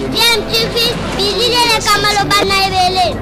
Bien, tu fais, Billy les Kamalobana et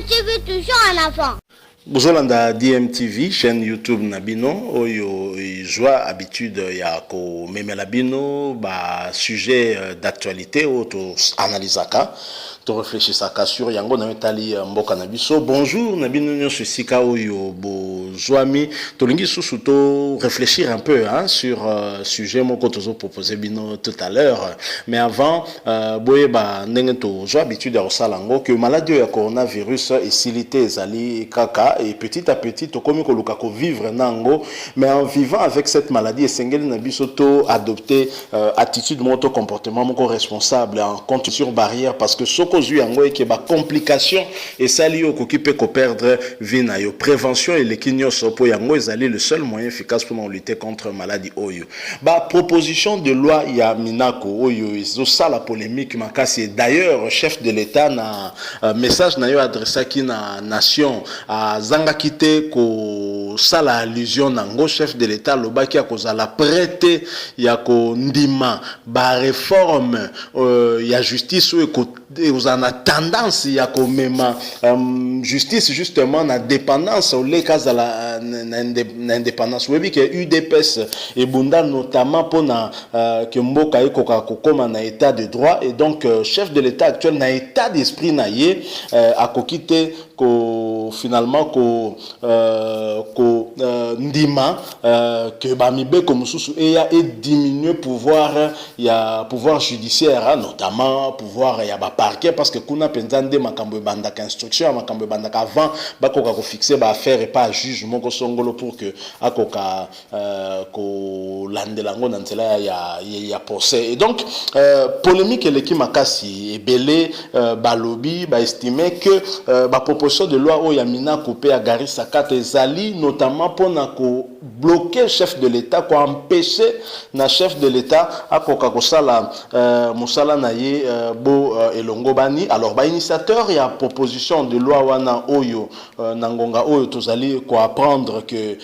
tu veux toujours un enfant. Bozolanda DMTV, chaîne YouTube Nabino, oyo joie habitude ya ko memela bino ba sujet d'actualité ou to analysaka to réfléchissaka sur yango na metali mboka na biso. Bonjour Nabino nyonso sika oyo bozwami to lingi susu to réfléchir un peu sur sujet moko tozo proposer bino tout à l'heure, mais avant boye ba ndenge to joie habitude ya osalango que maladie ya coronavirus esilité ezali kaka. Et petit à petit, to komi koluka ko vivre nango, mais en vivant avec cette maladie, esengeli na biso to adopter attitude moto comportement moko responsable en compte sur barrière parce que soko zui yango eke ba complication et sali yo ko kipe ko perdre vie na yo. Prévention et lekinyo sopo yango ezali le seul moyen efficace pour lutter contre maladie oyo. Ba proposition de loi ya Minako oyo izo la polémique makasi. D'ailleurs, chef de l'État na message na yo adressé ki na nation à zanga kite ko sala allusion nango chef de l'État lobaki akozala prêté ya ko ndima ba réforme ya justice ou uzana tendance ya ko mema justice justement na dépendance au les cas la na indépendance webi que UDPS et bunda notamment pona que mboka ekoka kokoma na état de droit et donc chef de l'État actuel na état d'esprit na ye akokite ko finalement ko ndima que bamibe comme sous et diminuer pouvoir judiciaire notamment pouvoir ya ba parquet parce que kuna penzande makambo bandaka instruction makambo bandaka avant bakoka ko fixer ba affaire et pas juge moko songolo pour que akoka ko landelango na nzela ya procès et donc polémique eleki makasi ebele balobi ba estimer que ba proposition de loi oya mina coupé à Garissa Kate Zali notamment pour bloquer le chef de l'État, pour empêcher le chef de l'État à Kokakosala Moussala Naye Bo Elongobani. Alors, initiateur, il y a proposition de loi Wana Oyo Nangonga Oyo Tozali pour apprendre que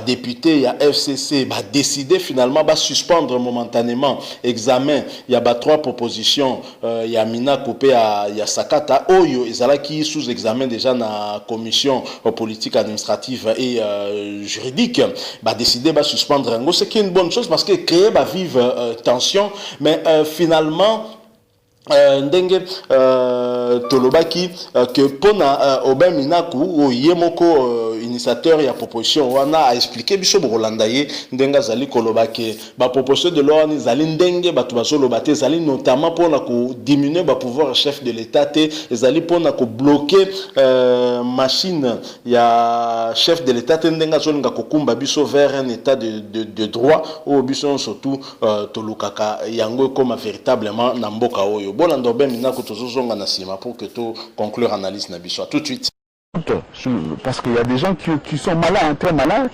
député, il y a FCC, décider finalement, suspendre momentanément examen. Il y a 3 propositions. Il y a Mina Coupé à Sakata Oyo, qui sous examen déjà dans la commission politique administrative et juridique, décider de suspendre. C'est qui est une bonne chose parce que créer vive tension, mais finalement ndenge tolobaki que pona Obin Minaku o yemoko initiateur ya proposition wana a expliqué biso Rolanda ye ndenga zali kolobaki ba proposition de loi ni zali ndenge batu bazoloba te zali notamment pona ko diminuer ba pouvoir chef de l'État te zali pona ko bloquer machine ya chef de l'État te ndenga zolinga kokumba biso vers un état de droit ou biso surtout tolukaka yango comme véritablement na mboka oyo. Bolando ben Minako tozozonga na sima pour que tu conclure l'analyse na biso. Tout de suite. Parce qu'il y a des gens qui sont malades, très malades.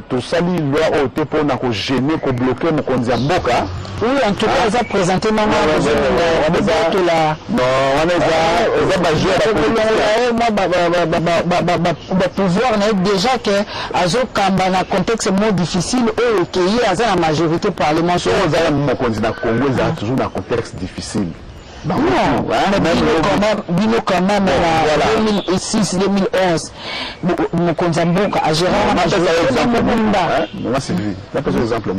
Tout ça, il doit être pour nous gêner, pour bloquer nos konzamboka. Oui, en tout cas, ça présente maman. Non, on est pouvoir déjà que Azo Kamba dans contexte moins difficile et qu'il y a la majorité parlementaire. Mon candidat Congo est toujours dans un contexte difficile. Non, Bino quand même, en 2006-2011, mon Konzamboka a géré la majorité. Moi, c'est lui. Là, par exemple,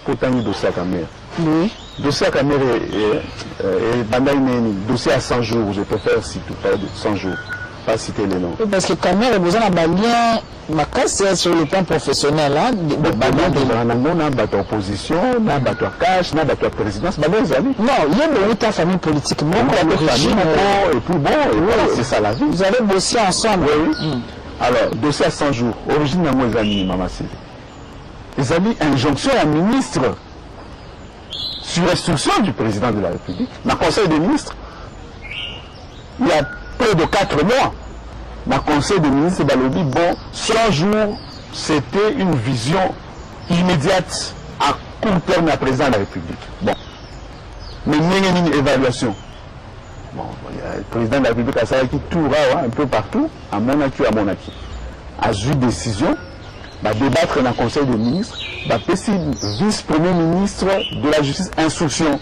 pour tenir le dossier à Camer. Oui. Dossier à Camer est dossier à 100 jours. Je préfère si tu parles de 100 jours. Pas citer les noms. Parce que Camer a besoin d'un lien. Ma casse sur le plan professionnel, hein, de opposition, de cash, de présidence, non, il y a de famille politique, et puis bon, c'est ça la vie. Vous allez bosser ensemble. Oui. Alors, dossier à 100 jours, origine de moi, Maman Sylvie. Ils ont mis injonction à ministre sur instruction du président de la République, dans le Conseil des ministres, il y a peu de 4 mois, dans le Conseil des ministres, Balobi, bon, 100 jours, c'était une vision immédiate à court terme à président de la République. Bon. Mais il y a une évaluation. Bon, le président de la République a savoir qui tourne un peu partout, à Monaki, a eu décision, va débattre dans le Conseil des ministres, va passer vice-premier ministre de la justice instruction.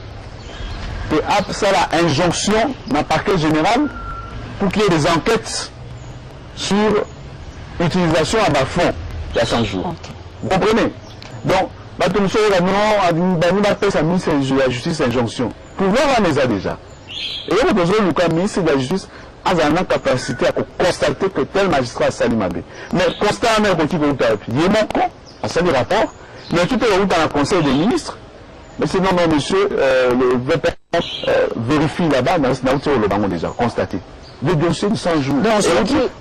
Et après ça, la injonction dans le parquet général pour qu'il y ait des enquêtes sur l'utilisation à bas fond il y a 100 jours. Okay. Vous comprenez? Donc, nous appelle ça ministre de la justice injonction. Pouvoir on les a déjà. Et le besoin du ministre de la justice a la capacité à constater que tel magistrat a sali mabé. Mais constat même quand il veut il est mon con, à sali rapport, mais tout est dans le conseil des ministres. Mais c'est non, monsieur, le VPN vérifie là-bas, dans le banc déjà constaté. Le dossier de 100 jours. Donc,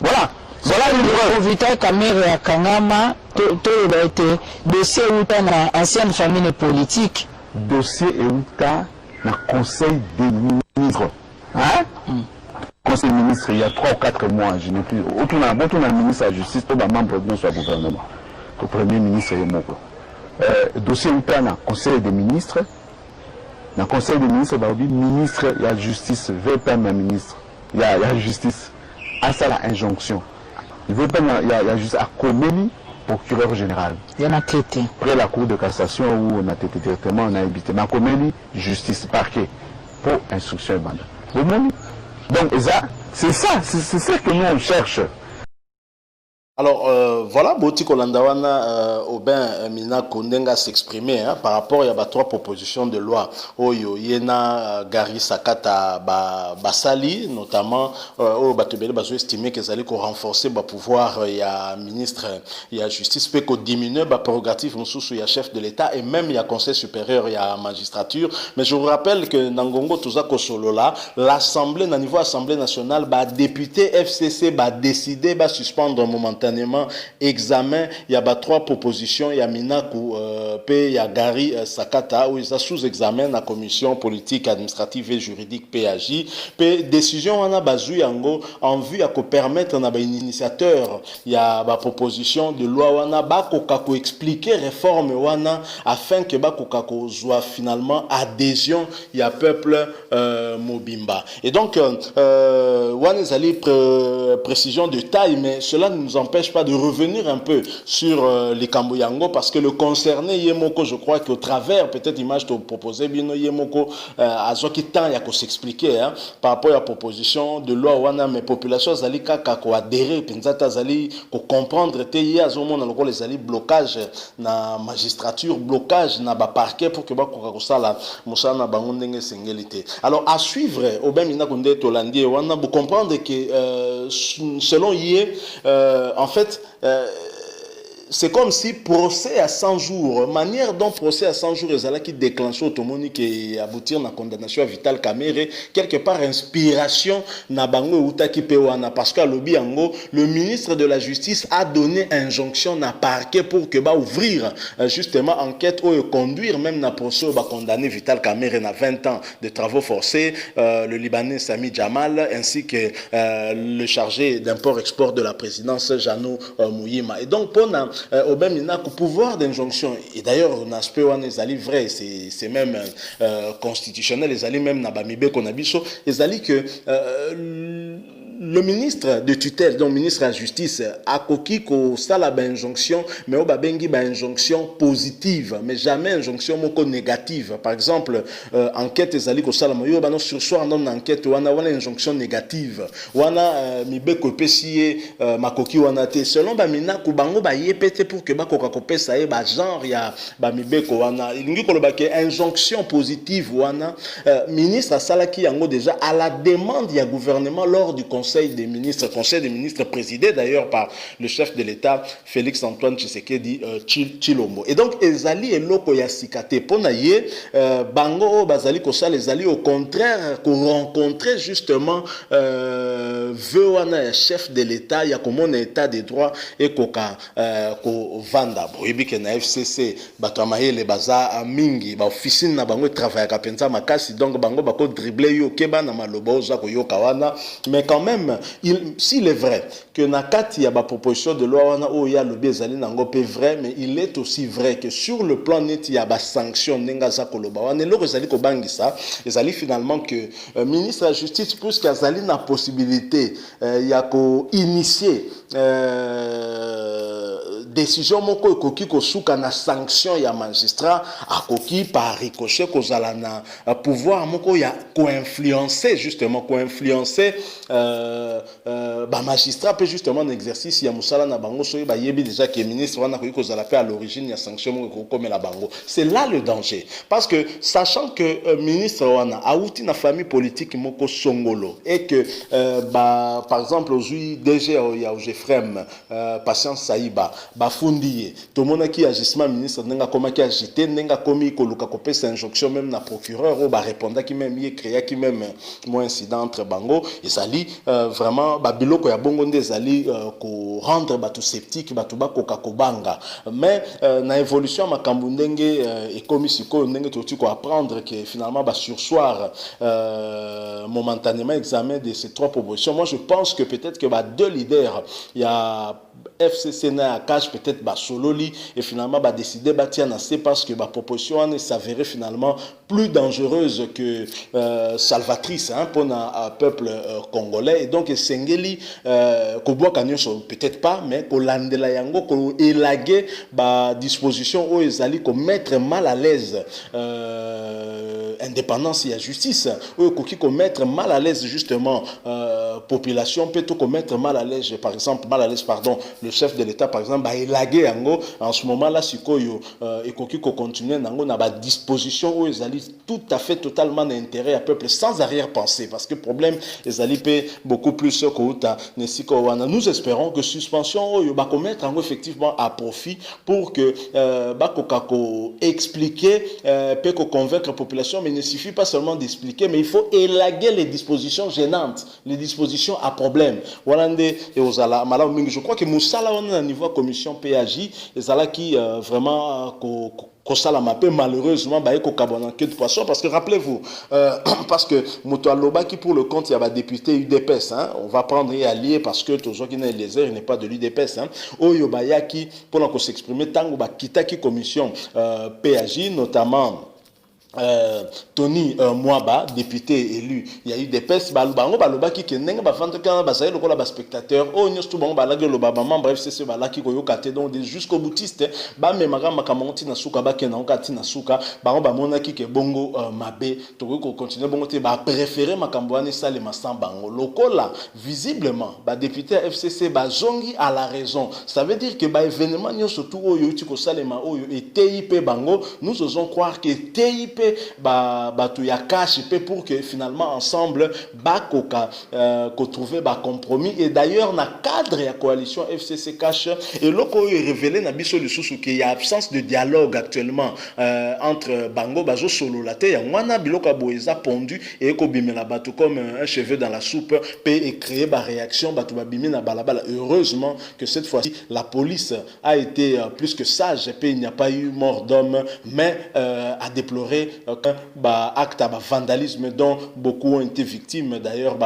voilà. Voilà une preuve. Vital Kamerhe à Kangama, tout a été dossier où tu as ancienne famille politique. Dossier et où tu as le conseil des ministres. Hein? Conseil des ministres, il y a 3 ou 4 mois, je n'ai plus. Autant le ministre de la justice, tout le membre de notre gouvernement. Le premier ministre est mort. Dossier où tu as le conseil des ministres. Dans le conseil des ministres, ministre, il y a justice, VPM ministre, il y a justice. À ça la injonction. Il y a juste à Komeli, procureur général. Il y en a traité. Après la cour de cassation où on a traité directement, on a évité. Mais à Komeli, justice, parquet, pour instruction et mandat. Vous voyez? Donc c'est ça que nous on cherche. Alors voilà, Boti Kolandawana Aubin Mina Kondenga s'exprimer par rapport à 3 propositions de loi. Oyo Yena Gary Sakata Basali, notamment au Batubele Bazo estimé qu'ils allaient renforcer le pouvoir il y a ministre, il y a justice, peut qu'on diminue la prérogative il y a chef de l'État et même il y a conseil supérieur, il y a magistrature. Mais je vous rappelle que Nangongo Touza Kosolola, l'Assemblée, au niveau Assemblée nationale, député FCC va décider de suspendre momentanément examen. Il y a 3 propositions. Il y a Minaku, il y a Gary Sakata, où ils ont sous-examen la commission politique, administrative et juridique PAJ. Puis décision on a bazu yango en vue à permettre à un initiateur. Il y a la proposition de loi wana bakokako expliquer réforme wana afin que bakokako soit finalement adhésion. Il y a peuple Mobimba. Et donc wana zali précision de taille, mais cela ne nous empêche pas de revenir un peu sur les Kamboyango parce que le concerné Yemoko, je crois qu'au travers peut-être image te proposer bino Yemoko à zoki temps il y a qu'on s'expliquer par rapport à la proposition de loi wana mais population zali kaka ko adhérer penzata zali ko comprendre te ya zomo na lokole zali blocage na magistrature, blocage na ba parquet pour que ba ko sala musana bango ndenge sengelité. Alors à suivre au ben mina konde tolandi wana vous comprendre que selon Yé en fait, c'est comme si procès à 100 jours, manière dont procès à 100 jours, ils qui déclenché autonomique et aboutir à la condamnation à Vital Kamerhe, quelque part inspiration na bango utaki pewana parce que lobby ango, le ministre de la Justice a donné injonction na parquet pour que ba ouvrir justement enquête ou conduire même na procès ba condamner Vital Kamerhe na 20 ans de travaux forcés, le Libanais Sami Jamal ainsi que le chargé d'import-export de la présidence Jano Mouyima. Et donc pour au même pouvoir d'injonction et d'ailleurs on aspect on est allé vrai c'est même constitutionnel les allés même na bamibe qu'on a biso les allés que le ministre de tutelle, donc ministre de la Justice, a coquille ko sala ba injonction, mais au babengi ba injonction positive, mais jamais injonction moko négative. Par exemple, enquête ezali ko sala moyo ba no sursoir non enquête wana injonction négative. Wana mibe ko pesié makoki wana te selon ba mina ko bango ba yepete pour que ba ko pesa e ba genre ya ba mibe ko wana ilingi ko ba ke injonction positive wana ministre sala ki yango déjà à la demande ya gouvernement lors du conseil conseil des ministres présidé d'ailleurs par le chef de l'État Félix Antoine Tshisekedi Tshilombo. Et donc ezali eloko ya sikate pona ye bango bazali kosala ezali au contraire ko rencontrer justement vewana chef de l'État ya komona état de droit et koka ko vanda boyebi ke na FCC bato mayele baza mingi ba officine na bango travail ka penza makasi donc bango bako dribbler yo keba na maloba oza ko yoka wana. Mais quand même s'il est vrai que na kati ya ba proposition de loi wana o ya lobi ezali nango pe vrai, mais il est aussi vrai que sur le plan net il y a ba sanction nenga za koloba wana loko ezali ko bangisa ezali finalement que ministre de la justice puisque ezali na possibilité ya ko initier décision moko ekoki kosuka na sanction ya magistrat akoki par ricochet kozala na pouvoir moko ya co-influencer justement co-influencer ba magistrat peut justement un exercice ya musala na bango soyi ba yebi déjà que ministre wana koki kozala pe à l'origine ya sanction moko comme la bango. C'est là le danger parce que sachant que ministre wana auti na famille politique moko songolo et que par exemple aujourd'hui DG ya Ojefrem Patience Saïba bafundi to monaki agissement ministre nenga komaki agité nenga komi koluka kopesa injonction même na procureur o ba répondaki qui même y créa qui même mo incident entre bango ezali vraiment ba biloko ya bongo nde ezali ko rendre batu sceptique batu bakoka kobanga. Mais na évolution makambo ndenge ekomi siko ndenge toti ko apprendre que finalement ba sursoir momentanément examen de ces trois propositions. Moi je pense que peut-être que ba deux leaders il y a FCC na cache peut-être ba sololi et finalement ba décider ba tiana c'est parce que ba proposition ne s'avérait finalement plus dangereuse que salvatrice hein, pour un peuple congolais. Et donc Sengeli ko boka nyonso peut-être pas mais ko landela yango ko élaguer ba disposition o ezali ko mettre mal à l'aise indépendance et justice ou ko mettre mal à l'aise justement population peut tout mettre mal à l'aise par exemple pardon le chef de l'État par exemple ba élaguer yango en ce moment là sikoyo et ko continuer nango na ba disposition o ezali tout à fait totalement d'intérêt à peuple sans arrière-pensée parce que problème ezali pe beaucoup plus que uta nesiko wana. Nous espérons que suspension o ba commettre yango effectivement à profit pour que ba ko expliquer peut ko convaincre la population, mais il ne suffit pas seulement d'expliquer mais il faut élaguer les dispositions gênantes, les dispositions à problème. Walande et ozala malamu mingi. Je crois que Moussala on a niveau commission PAJ ezala qui vraiment Kosala mapé malheureusement ba eko kabona que de poisson parce que rappelez-vous parce que Moto Aloba qui pour le compte il y a ba député UDPS hein, on va prendre et allier parce que toujours qui n'est les il n'est pas de l'UDPS hein, Oyo Bayaki pour qu'on s'exprimer tango ba kitaki commission PAJ notamment Tony Mwaba, député élu, il y a eu des pestes, bango baloba qui kenenga ba vante kana ba saye lokola ba spectateur, o nyos tout bango ba lage lo ba membre FCC ba laki ko yokate donc jusqu'au boutiste, ba memaka makamonti na suka ba kena okati na suka, bango ba monaki ke bongo mabe, to ko continuer bongo te ba préférer makambo ani sale masamba bango lokola visiblement ba député FCC ba zongi à la raison. Ça veut dire que ba événement nyos surtout oyo ti ko salema oyo et TIP bango, nous osons croire que TIP tu ya cash pour que finalement ensemble bakoka trouver ba compromis. Et d'ailleurs na cadre ya coalition FCC cash et loko est révélé na biso lisusu qu'il y a absence de dialogue actuellement entre bango bazo solo la te ya wana biloko boeza pondu et ko bimela batu comme un cheveu dans la soupe pe et créer ba réaction batu ba bimina balabala. Heureusement que cette fois-ci la police a été plus que sage et il n'y a pas eu mort d'homme mais à déplorer acte à vandalisme dont beaucoup ont été victimes d'ailleurs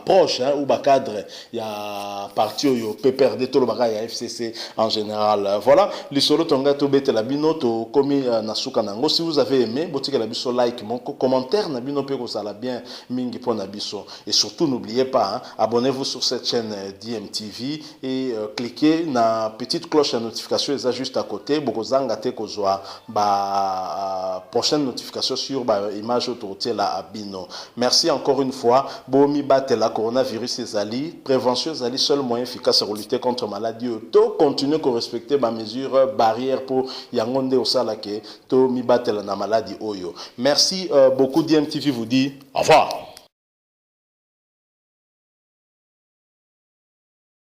proche hein, ou cadre il y a parti au PPRD tout le bagage ya FCC en général. Voilà les solo tonga to bete la bino to komi nasuka nango. Si vous avez aimé botika la biso like mon commentaire na bino pe ko sala bien mingi pour na biso et surtout n'oubliez pas hein, abonnez-vous sur cette chaîne DMTV et cliquez na petite cloche de notification est juste à côté bokozanga te kozwa prochaine notification sur image autoroutière la abino. Merci encore une fois. Bomi bate la coronavirus ezali prévention ezali seul moyen efficace pour lutter contre maladie. To continuer à respecter ma mesure barrière pour yangonde osala ke to mi bate la maladie oyo. Merci beaucoup. DMTV vous dit au revoir.